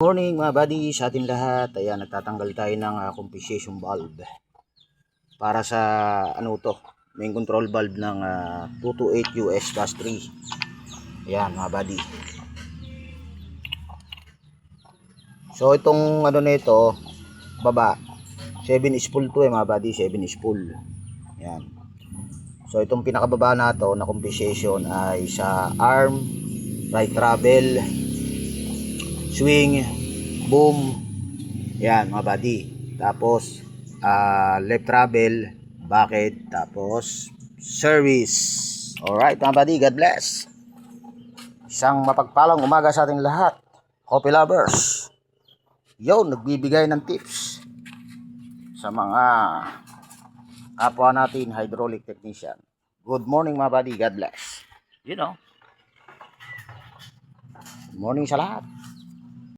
Morning mga buddy sa ating lahat. Ayan, nagtatanggal tayo ng compensation valve para sa main control valve ng 228 US-3. Ayan mga buddy. So itong nito baba 7 spool to mga buddy, 7 spool. Ayan. So itong pinakababa nato na compensation ay sa arm, right travel, swing, boom, yan mga buddy. Tapos left travel, bucket, tapos service. Alright mga buddy, God bless. Isang mapagpalang umaga sa ating lahat, coffee lovers. Yo, nagbibigay ng tips sa mga kapwa natin hydraulic technician. Good morning mga buddy, God bless. Good morning sa lahat.